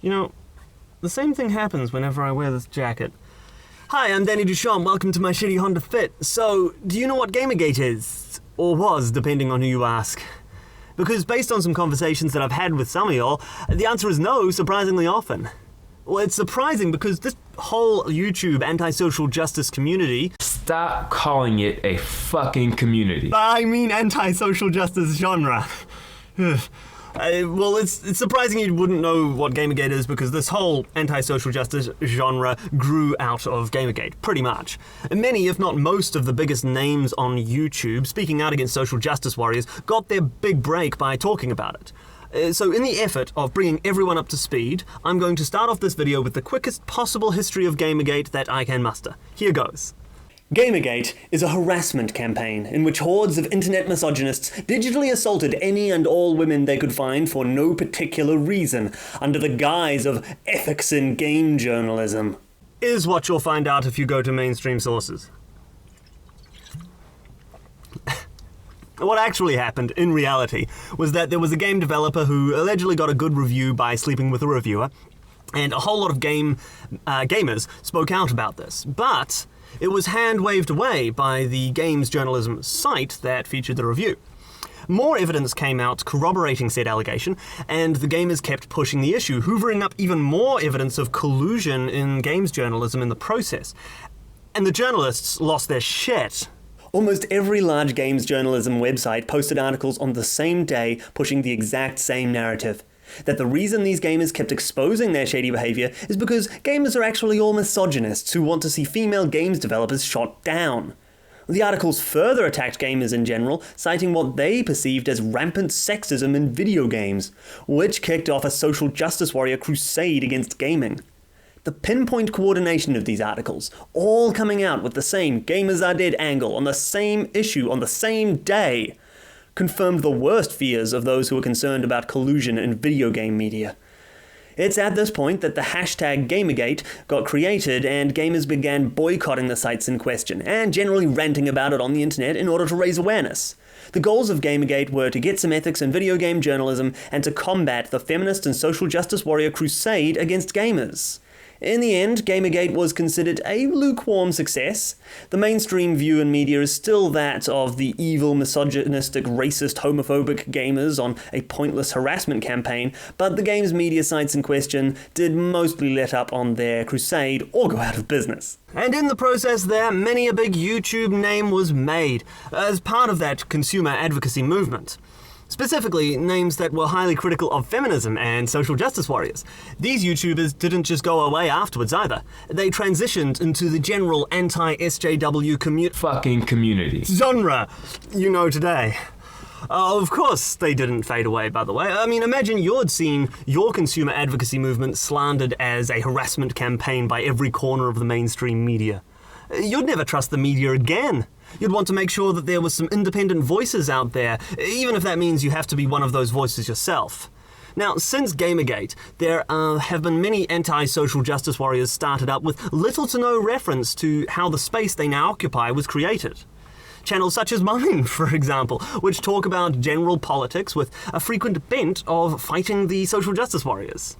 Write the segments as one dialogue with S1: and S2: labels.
S1: You know, the same thing happens whenever I wear this jacket. Hi, I'm Danny Duchamp, welcome to my shitty Honda Fit. So, do you know what gamergate is? Or was, depending on who you ask. Because based on some conversations that I've had with some of y'all, the answer is no, surprisingly often. Well, it's surprising because this whole YouTube anti-social justice community...
S2: Stop calling it a fucking community.
S1: I mean anti-social justice genre. Well, it's surprising you wouldn't know what Gamergate is because this whole anti-social justice genre grew out of Gamergate, pretty much. And many, if not most, of the biggest names on YouTube speaking out against social justice warriors got their big break by talking about it. So in the effort of bringing everyone up to speed, I'm going to start off this video with the quickest possible history of Gamergate that I can muster. Here goes. Gamergate is a harassment campaign in which hordes of internet misogynists digitally assaulted any and all women they could find for no particular reason, under the guise of ethics in game journalism. Is what you'll find out if you go to mainstream sources. What actually happened, in reality, was that there was a game developer who allegedly got a good review by sleeping with a reviewer, and a whole lot of gamers spoke out about this, but it was hand-waved away by the games journalism site that featured the review. More evidence came out corroborating said allegation, and the gamers kept pushing the issue, hoovering up even more evidence of collusion in games journalism in the process. And the journalists lost their shit. Almost every large games journalism website posted articles on the same day pushing the exact same narrative. That the reason these gamers kept exposing their shady behavior is because gamers are actually all misogynists who want to see female games developers shot down. The articles further attacked gamers in general, citing what they perceived as rampant sexism in video games, which kicked off a social justice warrior crusade against gaming. The pinpoint coordination of these articles, all coming out with the same gamers are dead angle on the same issue on the same day, confirmed the worst fears of those who were concerned about collusion in video game media. It's at this point that the hashtag Gamergate got created and gamers began boycotting the sites in question and generally ranting about it on the internet in order to raise awareness. The goals of Gamergate were to get some ethics in video game journalism and to combat the feminist and social justice warrior crusade against gamers. In the end, Gamergate was considered a lukewarm success. The mainstream view in media is still that of the evil, misogynistic, racist, homophobic gamers on a pointless harassment campaign, but the game's media sites in question did mostly let up on their crusade or go out of business. And in the process there, many a big YouTube name was made, as part of that consumer advocacy movement. Specifically, names that were highly critical of feminism and social justice warriors. These YouTubers didn't just go away afterwards either. They transitioned into the general anti-SJW
S2: community.
S1: Genre you know today. Of course they didn't fade away, by the way. I mean, imagine you'd seen your consumer advocacy movement slandered as a harassment campaign by every corner of the mainstream media. You'd never trust the media again. You'd want to make sure that there was some independent voices out there, even if that means you have to be one of those voices yourself. Now, since Gamergate, there have been many anti-social justice warriors started up with little to no reference to how the space they now occupy was created. Channels such as mine, for example, which talk about general politics with a frequent bent of fighting the social justice warriors.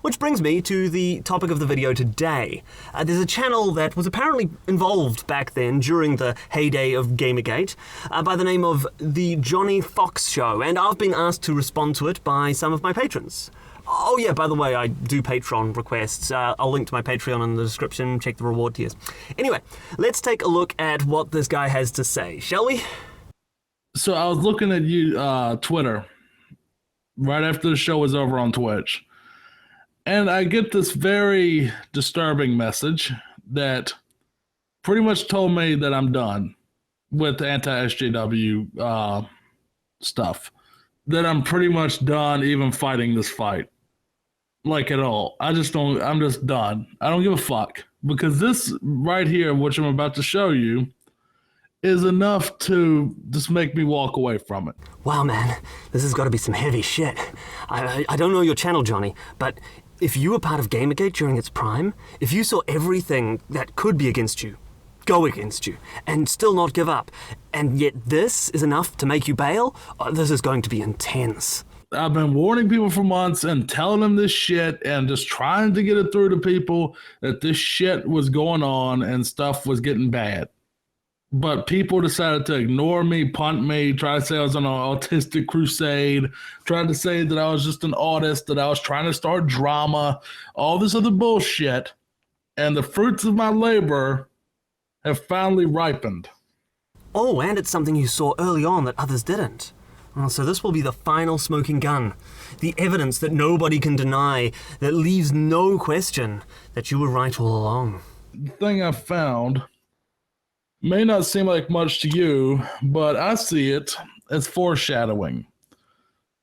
S1: Which brings me to the topic of the video today. There's a channel that was apparently involved back then during the heyday of Gamergate by the name of The Johnny Fox Show, and I've been asked to respond to it by some of my patrons. Oh yeah, by the way, I do Patreon requests. I'll link to my Patreon in the description, check the reward tiers. Anyway, let's take a look at what this guy has to say, shall we?
S3: So I was looking at you, Twitter, right after the show was over on Twitch. And I get this very disturbing message that pretty much told me that I'm done with anti-SJW stuff. That I'm pretty much done even fighting this fight. Like at all. I'm just done. I don't give a fuck. Because this right here, which I'm about to show you, is enough to just make me walk away from it.
S1: Wow, man. This has got to be some heavy shit. I don't know your channel, Johnny, but if you were part of Gamergate during its prime, if you saw everything that could be against you, go against you, and still not give up, and yet this is enough to make you bail, this is going to be intense.
S3: I've been warning people for months and telling them this shit and just trying to get it through to people that this shit was going on and stuff was getting bad. But people decided to ignore me, punt me, try to say I was on an autistic crusade, tried to say that I was just an artist, that I was trying to start drama, all this other bullshit. And the fruits of my labor have finally ripened.
S1: Oh, and it's something you saw early on that others didn't. Well, so this will be the final smoking gun. The evidence that nobody can deny, that leaves no question that you were right all along.
S3: The thing I found may not seem like much to you, but I see it as foreshadowing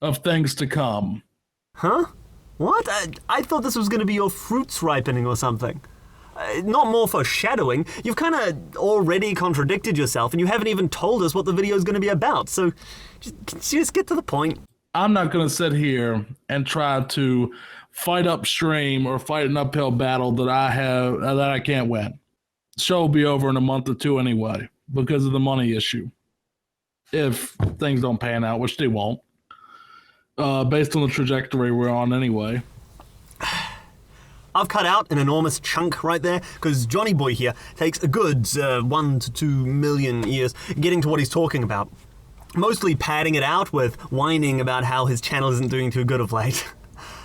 S3: of things to come.
S1: Huh? What? I thought this was going to be your fruits ripening or something. Not more foreshadowing. You've kind of already contradicted yourself, and you haven't even told us what the video is going to be about. So just get to the point.
S3: I'm not going to sit here and try to fight upstream or fight an uphill battle that I can't win. The show will be over in a month or two anyway because of the money issue. If things don't pan out, which they won't, based on the trajectory we're on anyway.
S1: I've cut out an enormous chunk right there because Johnny Boy here takes a good 1 to 2 million years getting to what he's talking about. Mostly padding it out with whining about how his channel isn't doing too good of late.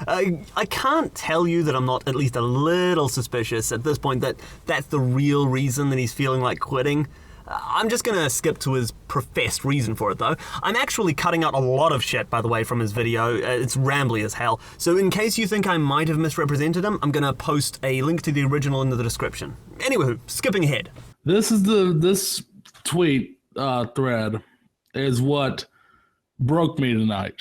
S1: I can't tell you that I'm not at least a little suspicious at this point that that's the real reason that he's feeling like quitting. I'm just going to skip to his professed reason for it, though. I'm actually cutting out a lot of shit, by the way, from his video. It's rambly as hell. So in case you think I might have misrepresented him, I'm going to post a link to the original in the description. Anywho, skipping ahead.
S3: This tweet thread is what broke me tonight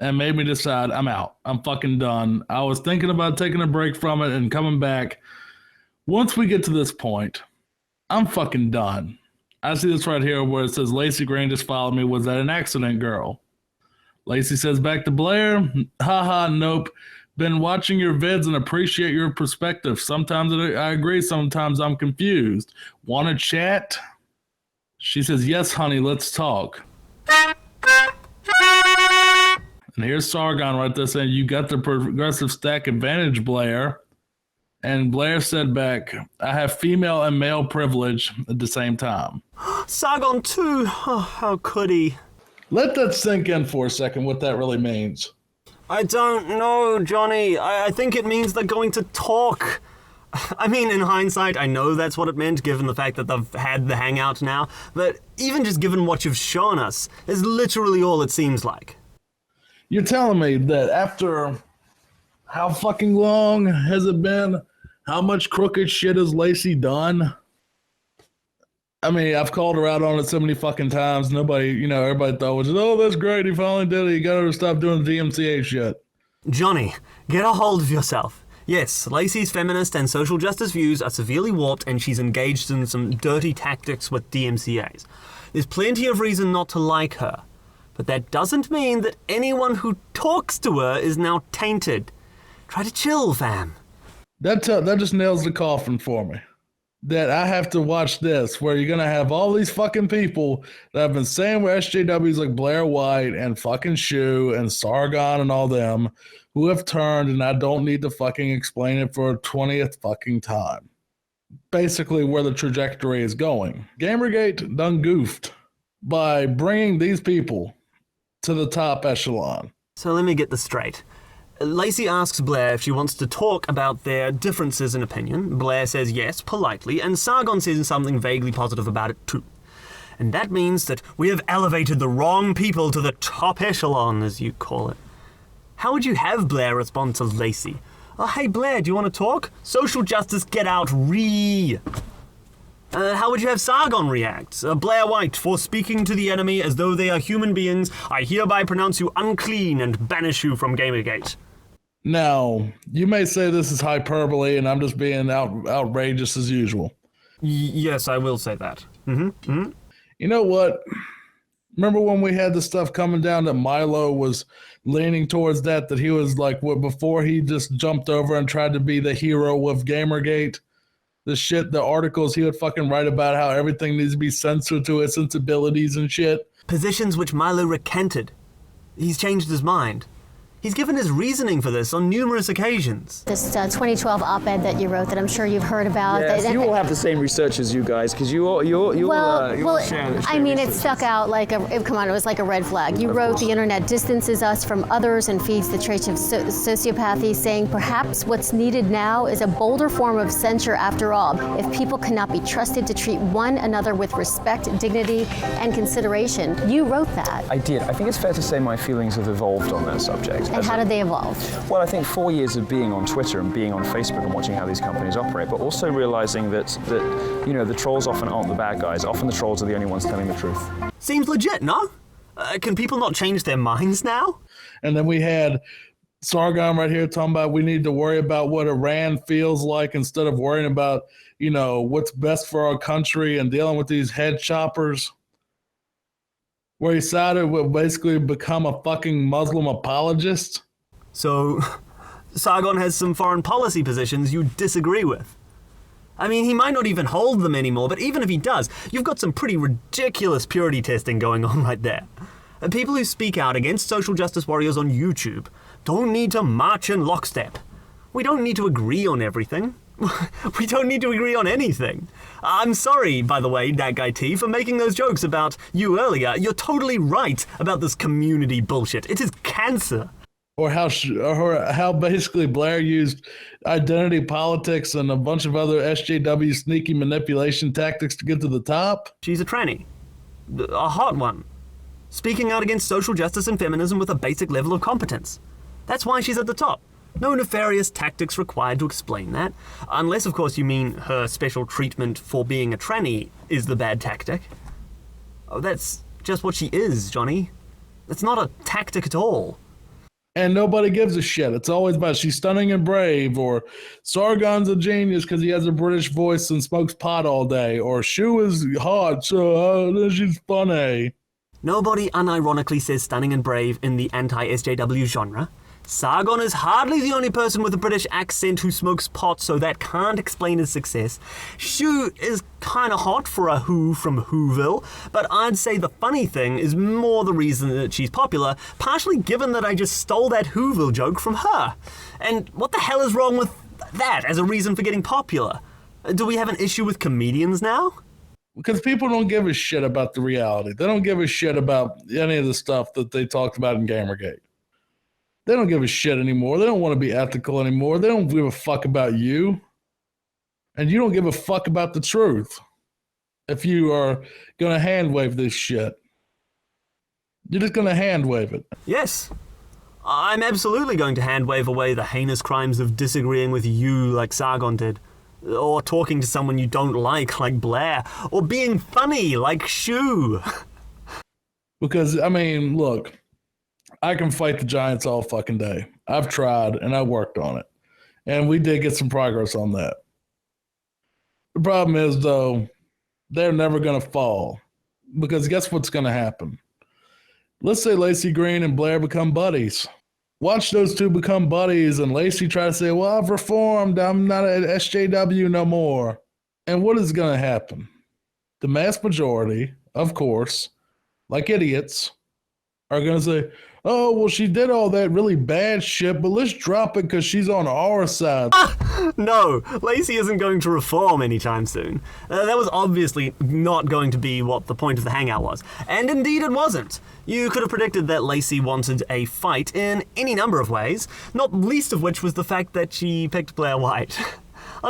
S3: and made me decide I'm out. I'm fucking done. I was thinking about taking a break from it and coming back. Once we get to this point, I'm fucking done. I see this right here where it says, Lacey Green just followed me. Was that an accident, girl? Lacey says back to Blair, haha, nope. Been watching your vids and appreciate your perspective. Sometimes I agree, sometimes I'm confused. Want to chat? She says, yes, honey, let's talk. And here's Sargon right there saying, you got the progressive stack advantage, Blair. And Blair said back, I have female and male privilege at the same time.
S1: Sargon too. Oh, how could he?
S3: Let that sink in for a second, what that really means.
S1: I don't know, Johnny. I think it means they're going to talk. I mean, in hindsight, I know that's what it meant, given the fact that they've had the hangout now. But even just given what you've shown us, is literally all it seems like.
S3: You're telling me that after how fucking long has it been? How much crooked shit has Lacey done? I mean, I've called her out on it so many fucking times. Everybody thought was, oh, that's great. He finally did it. You got her to stop doing the DMCA shit.
S1: Johnny, get a hold of yourself. Yes, Lacey's feminist and social justice views are severely warped and she's engaged in some dirty tactics with DMCAs. There's plenty of reason not to like her. But that doesn't mean that anyone who talks to her is now tainted. Try to chill, fam.
S3: That just nails the coffin for me. That I have to watch this, where you're going to have all these fucking people that have been saying we're SJWs like Blair White and fucking Shu and Sargon and all them who have turned, and I don't need to fucking explain it for a 20th fucking time. Basically where the trajectory is going. Gamergate done goofed by bringing these people to the top echelon.
S1: So let me get this straight. Lacey asks Blair if she wants to talk about their differences in opinion. Blair says yes, politely, and Sargon says something vaguely positive about it too. And that means that we have elevated the wrong people to the top echelon, as you call it. How would you have Blair respond to Lacey? Oh, hey Blair, do you want to talk? Social justice, get out, How would you have Sargon react? Blair White, for speaking to the enemy as though they are human beings, I hereby pronounce you unclean and banish you from Gamergate.
S3: Now, you may say this is hyperbole and I'm just being outrageous as usual.
S1: Yes, I will say that.
S3: You know what? Remember when we had the stuff coming down that Milo was leaning towards that he was like, before he just jumped over and tried to be the hero of Gamergate? The articles he would fucking write about how everything needs to be censored to its sensibilities and shit.
S1: Positions which Milo recanted. he's changed his mind. He's given his reasoning for this on numerous occasions.
S4: This 2012 op-ed that you wrote that I'm sure you've heard about.
S5: Yes, you all have the same research as you guys, because you all share.
S4: I mean, it stuck out like it was like a red flag. You wrote the internet distances us from others and feeds the traits of sociopathy, saying perhaps what's needed now is a bolder form of censure after all. If people cannot be trusted to treat one another with respect, dignity, and consideration. You wrote that.
S5: I did. I think it's fair to say my feelings have evolved on that subject.
S4: And how did they evolve?
S5: Well, I think 4 years of being on Twitter and being on Facebook and watching how these companies operate, but also realizing that the trolls often aren't the bad guys. Often the trolls are the only ones telling the truth.
S1: Seems legit, no? Can people not change their minds now?
S3: And then we had Sargon right here talking about we need to worry about what Iran feels like instead of worrying about, what's best for our country and dealing with these head choppers. Where he decided to basically become a fucking Muslim apologist.
S1: So, Sargon has some foreign policy positions you disagree with. I mean, he might not even hold them anymore, but even if he does, you've got some pretty ridiculous purity testing going on right there. And people who speak out against social justice warriors on YouTube don't need to march in lockstep. We don't need to agree on everything. We don't need to agree on anything. I'm sorry, by the way, that guy T, for making those jokes about you earlier. You're totally right about this community bullshit. It is cancer.
S3: Or how basically Blair used identity politics and a bunch of other SJW sneaky manipulation tactics to get to the top.
S1: She's a tranny. A hot one. Speaking out against social justice and feminism with a basic level of competence. That's why she's at the top. No nefarious tactics required to explain that. Unless, of course, you mean her special treatment for being a tranny is the bad tactic. Oh, that's just what she is, Johnny. It's not a tactic at all.
S3: And nobody gives a shit. It's always about she's stunning and brave, or Sargon's a genius because he has a British voice and smokes pot all day, or Shu is hot, so she's funny.
S1: Nobody unironically says stunning and brave in the anti-SJW genre. Sargon is hardly the only person with a British accent who smokes pot, so that can't explain his success. Shu is kinda hot for a Who from Whoville, but I'd say the funny thing is more the reason that she's popular, partially given that I just stole that Whoville joke from her. And what the hell is wrong with that as a reason for getting popular? Do we have an issue with comedians now?
S3: Because people don't give a shit about the reality. They don't give a shit about any of the stuff that they talked about in Gamergate. They don't give a shit anymore. They don't want to be ethical anymore. They don't give a fuck about you. And you don't give a fuck about the truth. If you are going to hand wave this shit. You're just going to hand wave it.
S1: Yes. I'm absolutely going to hand wave away the heinous crimes of disagreeing with you like Sargon did. Or talking to someone you don't like Blair. Or being funny like Shu.
S3: Because, I mean, look. I can fight the Giants all fucking day. I've tried, and I worked on it. And we did get some progress on that. The problem is, though, they're never going to fall. Because guess what's going to happen? Let's say Lacey Green and Blair become buddies. Watch those two become buddies, and Lacey try to say, well, I've reformed. I'm not at SJW no more. And what is going to happen? The mass majority, of course, like idiots, are going to say, oh, well, she did all that really bad shit, but let's drop it because she's on our side.
S1: No, Lacey isn't going to reform anytime soon. That was obviously not going to be what the point of the hangout was. And indeed it wasn't. You could have predicted that Lacey wanted a fight in any number of ways, not least of which was the fact that she picked Blair White.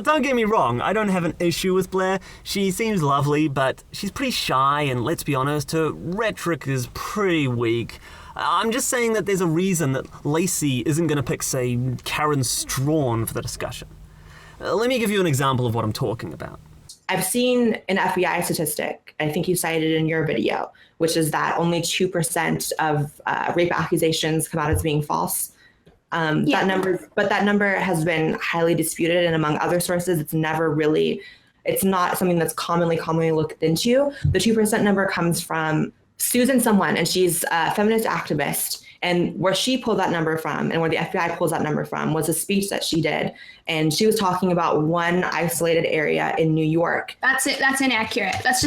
S1: Don't get me wrong, I don't have an issue with Blair. She seems lovely, but she's pretty shy, and let's be honest, her rhetoric is pretty weak. I'm just saying that there's a reason that Lacey isn't going to pick, say, Karen Strawn for the discussion. Let me give you an example of what I'm talking about.
S6: I've seen an FBI statistic, I think you cited in your video, which is that only 2% of rape accusations come out as being false. That number has been highly disputed, and among other sources, it's not something that's commonly looked into. The 2% number comes from Susan someone, and she's a feminist activist And where she pulled that number from and where the FBI pulls that number from was a speech that she did. And she was talking about one isolated area in New York.
S7: That's it. That's inaccurate. That's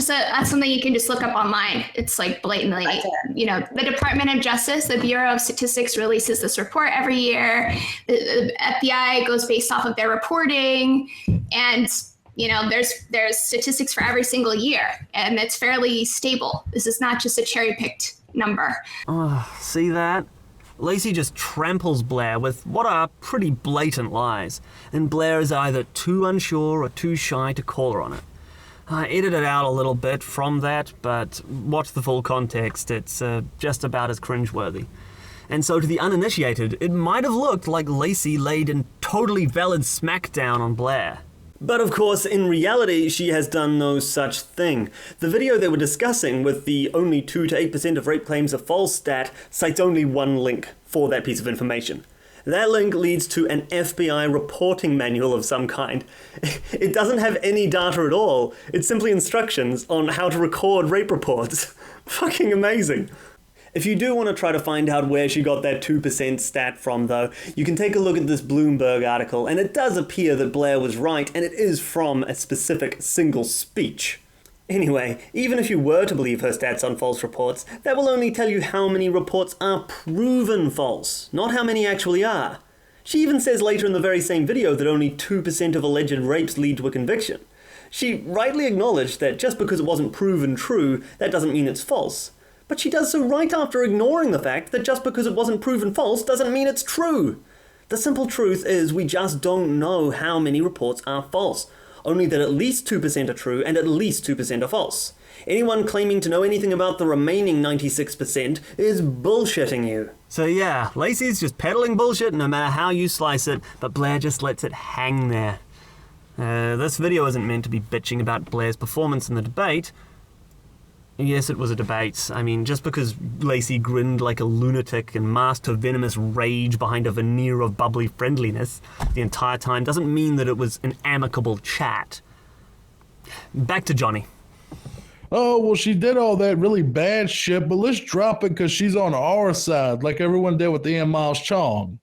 S7: something you can just look up online. It's like blatantly, the Department of Justice, the Bureau of Statistics releases this report every year. The FBI goes based off of their reporting, and there's statistics for every single year, and it's fairly stable. This is not just a cherry-picked number.
S1: Oh, see that? Lacey just tramples Blair with what are pretty blatant lies, and Blair is either too unsure or too shy to call her on it. I edited out a little bit from that, but watch the full context, it's just about as cringeworthy. And so to the uninitiated, it might have looked like Lacey laid a totally valid smackdown on Blair. But of course, in reality, she has done no such thing. The video they were discussing with the only 2 to 8% of rape claims are false stat cites only one link for that piece of information. That link leads to an FBI reporting manual of some kind. It doesn't have any data at all. It's simply instructions on how to record rape reports. Fucking amazing. If you do want to try to find out where she got that 2% stat from, though, you can take a look at this Bloomberg article, and it does appear that Blair was right, and it is from a specific single speech. Anyway, even if you were to believe her stats on false reports, that will only tell you how many reports are proven false, not how many actually are. She even says later in the very same video that only 2% of alleged rapes lead to a conviction. She rightly acknowledged that just because it wasn't proven true, that doesn't mean it's false. But she does so right after ignoring the fact that just because it wasn't proven false doesn't mean it's true. The simple truth is we just don't know how many reports are false, only that at least 2% are true and at least 2% are false. Anyone claiming to know anything about the remaining 96% is bullshitting you. So yeah, Lacey's just peddling bullshit no matter how you slice it, but Blair just lets it hang there. This video isn't meant to be bitching about Blair's performance in the debate. Yes, it was a debate. I mean, just because Lacey grinned like a lunatic and masked her venomous rage behind a veneer of bubbly friendliness the entire time doesn't mean that it was an amicable chat. Back to Johnny.
S3: Oh, well, she did all that really bad shit, but let's drop it because she's on our side, like everyone did with Ian Miles Chong.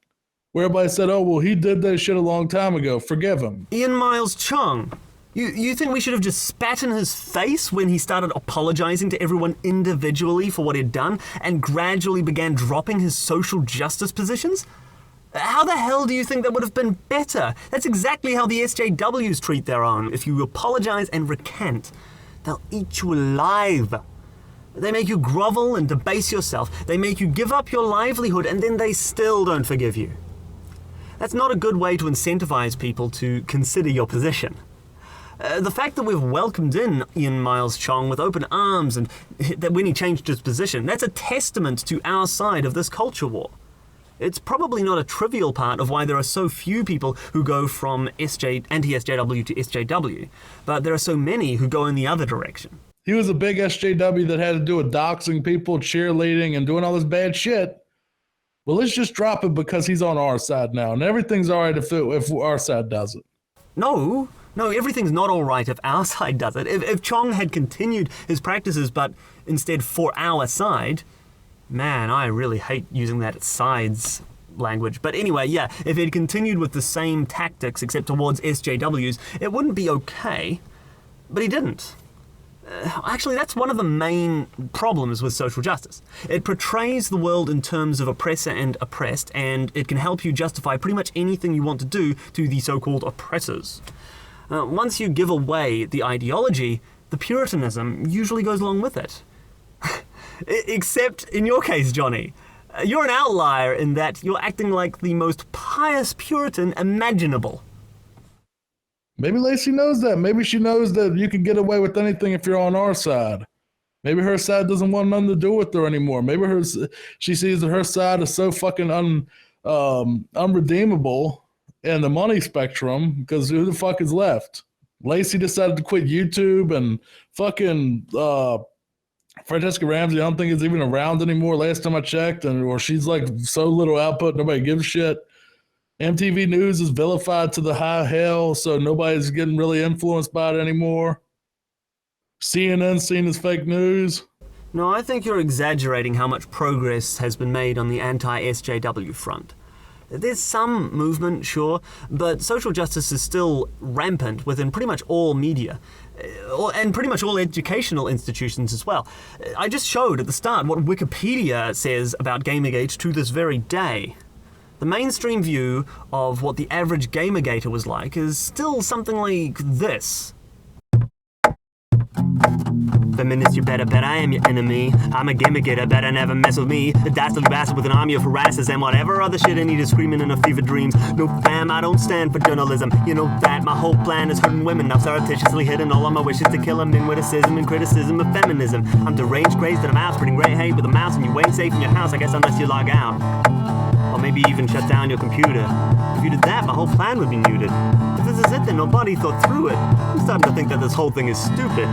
S3: Where everybody said, oh, well, he did that shit a long time ago. Forgive him.
S1: Ian Miles Chong? You think we should have just spat in his face when he started apologizing to everyone individually for what he'd done and gradually began dropping his social justice positions? How the hell do you think that would have been better? That's exactly how the SJWs treat their own. If you apologize and recant, they'll eat you alive. They make you grovel and debase yourself. They make you give up your livelihood, and then they still don't forgive you. That's not a good way to incentivize people to consider your position. The fact that we've welcomed in Ian Miles Chong with open arms and that when he changed his position, that's a testament to our side of this culture war. It's probably not a trivial part of why there are so few people who go from anti-SJW to SJW, but there are so many who go in the other direction.
S3: He was a big SJW that had to do with doxing people, cheerleading, and doing all this bad shit. Well, let's just drop it because he's on our side now, and everything's all right if our side does it.
S1: No, everything's not all right if our side does it. If Chong had continued his practices, but instead for our side, man, I really hate using that sides language. But anyway, yeah, if he'd continued with the same tactics except towards SJWs, it wouldn't be okay. But he didn't. Actually, that's one of the main problems with social justice. It portrays the world in terms of oppressor and oppressed, and it can help you justify pretty much anything you want to do to the so-called oppressors. Once you give away the ideology, the Puritanism usually goes along with it. Except in your case, Johnny. You're an outlier in that you're acting like the most pious Puritan imaginable.
S3: Maybe Lacey knows that. Maybe she knows that you can get away with anything if you're on our side. Maybe her side doesn't want nothing to do with her anymore. Maybe she sees that her side is so fucking unredeemable in the money spectrum, because who the fuck is left? Lacey decided to quit YouTube, and fucking Francesca Ramsey, I don't think is even around anymore last time I checked, or she's like so little output, nobody gives a shit. MTV News is vilified to the high hell, so nobody's getting really influenced by it anymore. CNN seen as fake news.
S1: No, I think you're exaggerating how much progress has been made on the anti-SJW front. There's some movement, sure, but social justice is still rampant within pretty much all media, and pretty much all educational institutions as well. I just showed at the start what Wikipedia says about Gamergate to this very day. The mainstream view of what the average Gamergater was like is still something like this. Feminist, you better bet I am your enemy. I'm a gamergater, better never mess with me. The dastardly bastard with an army of harassers and whatever other shit I need is screaming in a fever dreams. No fam, I don't stand for journalism. You know that my whole plan is hurting women. I've surreptitiously hidden all of my wishes to kill them in witticism and criticism of feminism. I'm deranged, crazed, and I'm out spreading great hate with a mouse, and you ain't safe in your house, I guess, unless you log out. Or maybe even shut down your computer. If you did that, my whole plan would be muted. If this is it, then nobody thought through it. I'm starting to think that this whole thing is stupid.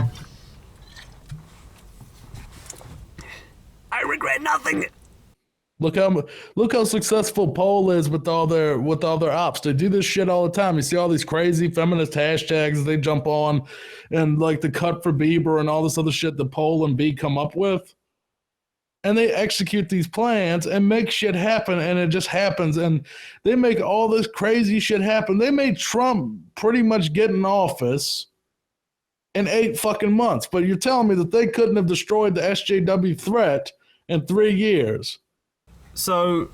S1: I regret nothing.
S3: Look how successful Poll is with all their ops. They do this shit all the time. You see all these crazy feminist hashtags they jump on, and like the cut for Bieber and all this other shit that Poll and B come up with. And they execute these plans and make shit happen, and it just happens. And they make all this crazy shit happen. They made Trump pretty much get in office in 8 fucking months. But you're telling me that they couldn't have destroyed the SJW threat in 3 years?
S1: So,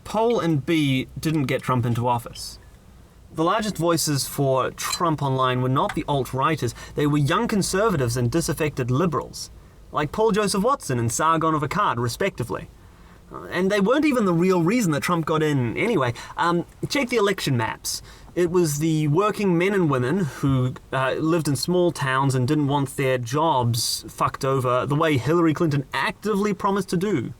S1: Poll and B didn't get Trump into office. The largest voices for Trump online were not the alt-righters, they were young conservatives and disaffected liberals, like Paul Joseph Watson and Sargon of Akkad, respectively. And they weren't even the real reason that Trump got in anyway. Check the election maps. It was the working men and women who lived in small towns and didn't want their jobs fucked over the way Hillary Clinton actively promised to do.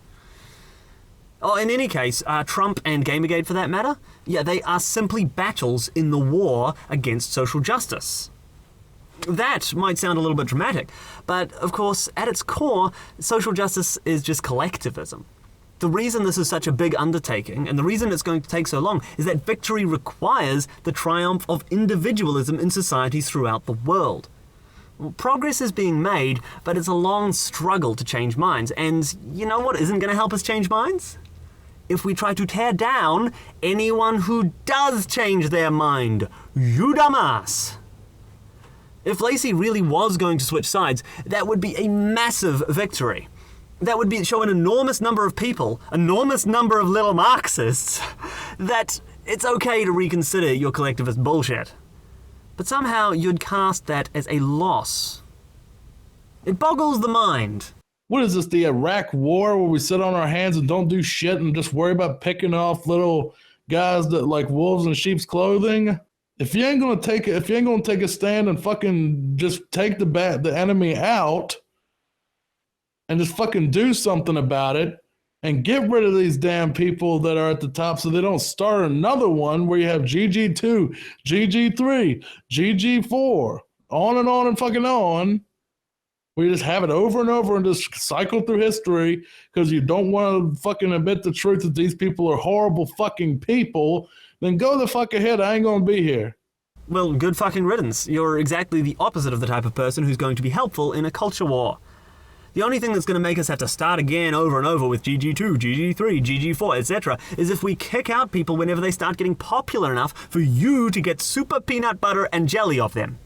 S1: Oh, in any case, Trump and Gamergate for that matter, yeah, they are simply battles in the war against social justice. That might sound a little bit dramatic, but of course, at its core, social justice is just collectivism. The reason this is such a big undertaking, and the reason it's going to take so long, is that victory requires the triumph of individualism in societies throughout the world. Progress is being made, but it's a long struggle to change minds. And you know what isn't going to help us change minds? If we try to tear down anyone who does change their mind. You dumbass! If Lacey really was going to switch sides, that would be a massive victory. That would show an enormous number of people, enormous number of little Marxists, that it's okay to reconsider your collectivist bullshit. But somehow you'd cast that as a loss. It boggles the mind.
S3: What is this, the Iraq War, where we sit on our hands and don't do shit and just worry about picking off little guys that like wolves in sheep's clothing? If you ain't gonna take a stand and fucking just take the enemy out, and just fucking do something about it and get rid of these damn people that are at the top so they don't start another one where you have GG2, GG3, GG4, on and fucking on. We just have it over and over and just cycle through history because you don't want to fucking admit the truth that these people are horrible fucking people. Then go the fuck ahead. I ain't going to be here.
S1: Well, good fucking riddance. You're exactly the opposite of the type of person who's going to be helpful in a culture war. The only thing that's going to make us have to start again over and over with GG2, GG3, GG4, etc. is if we kick out people whenever they start getting popular enough for you to get super peanut butter and jelly off them.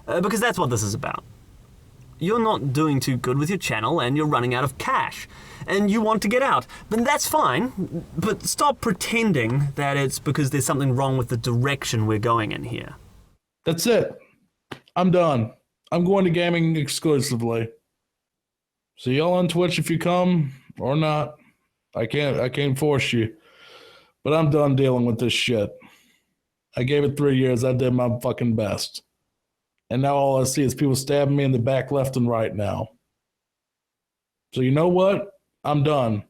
S1: Because that's what this is about. You're not doing too good with your channel and you're running out of cash. And you want to get out. Then that's fine, but stop pretending that it's because there's something wrong with the direction we're going in here.
S3: That's it. I'm done. I'm going to gaming exclusively. See y'all on Twitch if you come or not. I can't force you. But I'm done dealing with this shit. I gave it 3 years. I did my fucking best. And now all I see is people stabbing me in the back left and right now. So you know what? I'm done.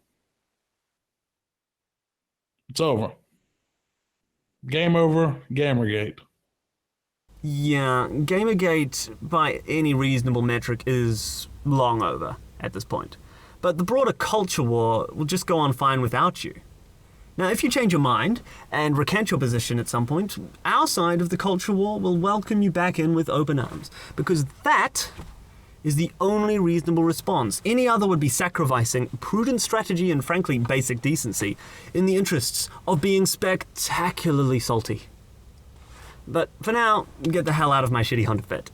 S3: It's over. Game over. Gamergate.
S1: Yeah, Gamergate, by any reasonable metric, is long over at this point. But the broader culture war will just go on fine without you. Now, if you change your mind and recant your position at some point, our side of the culture war will welcome you back in with open arms, because that is the only reasonable response. Any other would be sacrificing prudent strategy and frankly basic decency in the interests of being spectacularly salty. But for now, get the hell out of my shitty 100 bet.